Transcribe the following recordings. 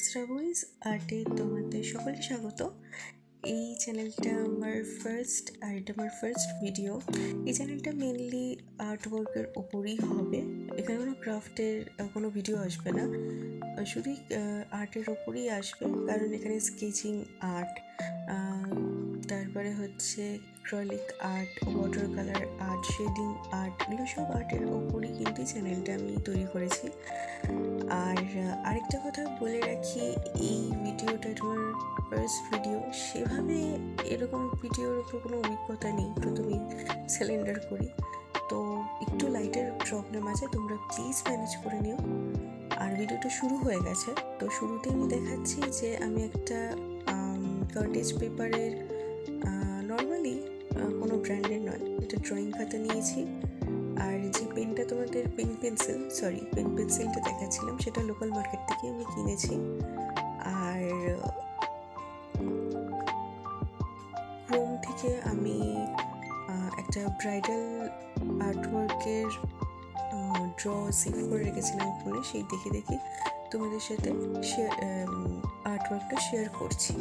শ্রাবণীজ আর্টে তোমাদের সকলকে স্বাগত। এই চ্যানেলটা আমার ফার্স্ট আর এটা আমার ফার্স্ট ভিডিও। এই চ্যানেলটা মেনলি আর্টওয়ার্কের ওপরই হবে, এখানে কোনো ক্রাফটের কোনো ভিডিও আসবে না, শুধুই আর্টের ওপরই আসবে। কারণ এখানে স্কেচিং আর্ট, তারপরে হচ্ছে acrylic art, water colour art, shading art, এগুলো সব আর্টের ওপরই কিন্তু চ্যানেলটা আমি তৈরি করেছি। আর আরেকটা কথা বলে রাখি, এই ভিডিওটা আমার ফার্স্ট ভিডিও, সেভাবে এরকম ভিডিওর উপর কোনো অভিজ্ঞতা নেই, প্রথমেই সিলিন্ডার করি, তো একটু লাইটের প্রবলেম আছে, তোমরা প্লিজ ম্যানেজ করে নিও। আর ভিডিওটা শুরু হয়ে গেছে, তো শুরুতে আমি দেখাচ্ছি যে আমি একটা কার্টেজ পেপারের, নর্মালি কোনো ব্র্যান্ডের নয়, এটা ড্রয়িং খাতা নিয়েছি। আর যে পেনটা তোমাদের পেন পেন্সিলটা দেখাচ্ছিলাম, সেটা লোকাল মার্কেট থেকে আমি কিনেছি। আর ক্রোম থেকে আমি একটা ব্রাইডাল আর্টওয়ার্কের ড্র সেভ করে রেখেছিলাম ফোনে, সেই দেখে তোমাদের সাথে আর্টওয়ার্কটা শেয়ার করছি।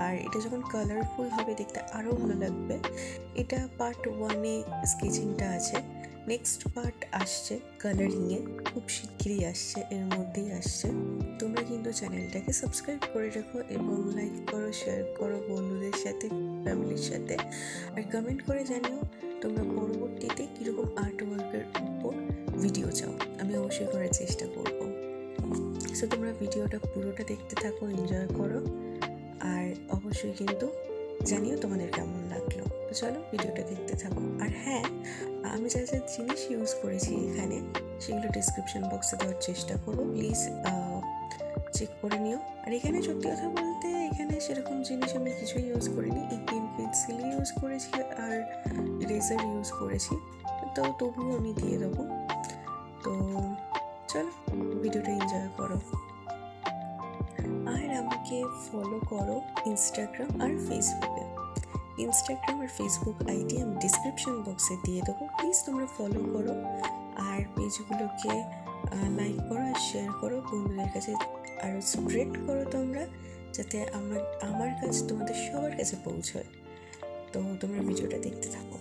আর এটা যখন কালারফুল হবে দেখতে আরও ভালো লাগবে। এটা পার্ট 1-এ স্কেচিংটা আছে, নেক্সট পার্ট আসছে কালারিংয়ে, খুব শিগগিরই আসছে, এর মধ্যেই আসছে। তোমরা কিন্তু চ্যানেলটাকে সাবস্ক্রাইব করে রাখো এবং লাইক করো, শেয়ার করো বন্ধুদের সাথে, ফ্যামিলির সাথে, আর কমেন্ট করে জানিও তোমরা পরবর্তীতে কীরকম আর্টওয়ার্কের উপর ভিডিও চাও, আমি অবশ্যই করার চেষ্টা করবো। সো তোমরা ভিডিওটা পুরোটা দেখতে থাকো, এনজয় করো, আর অবশ্যই কিন্তু জানিও তোমাদের কেমন লাগলো। তো চলো ভিডিওটা দেখতে থাকো। আর হ্যাঁ, আমি যা যা জিনিস ইউজ করেছি এখানে, সেগুলো ডিসক্রিপশন বক্সে দেওয়ার চেষ্টা করো, প্লিজ চেক করে নিও। আর এখানে সত্যি কথা বলতে, এখানে সেরকম জিনিস আমি কিছুই ইউজ করিনি, এই পেন পেন্সিলই ইউজ করেছি আর ইরেজার ইউজ করেছি, তো তবুও আমি দিয়ে দেবো। তো চলো ভিডিওটা এনজয় করো। আর আমাকে ফলো করো ইনস্টাগ্রাম আর ফেসবুকে। ইনস্টাগ্রাম আর ফেসবুক আইডি আমি ডিসক্রিপশন বক্সে দিয়ে দেবো, প্লিজ তোমরা ফলো করো। আর পেজগুলোকে লাইক করো আর শেয়ার করো, বন্ধুদের কাছে আরও স্প্রেড করো তোমরা, যাতে আমার কাছে তোমাদের সবার কাছে পৌঁছয়। তো তোমরা ভিডিওটা দেখতে থাকো।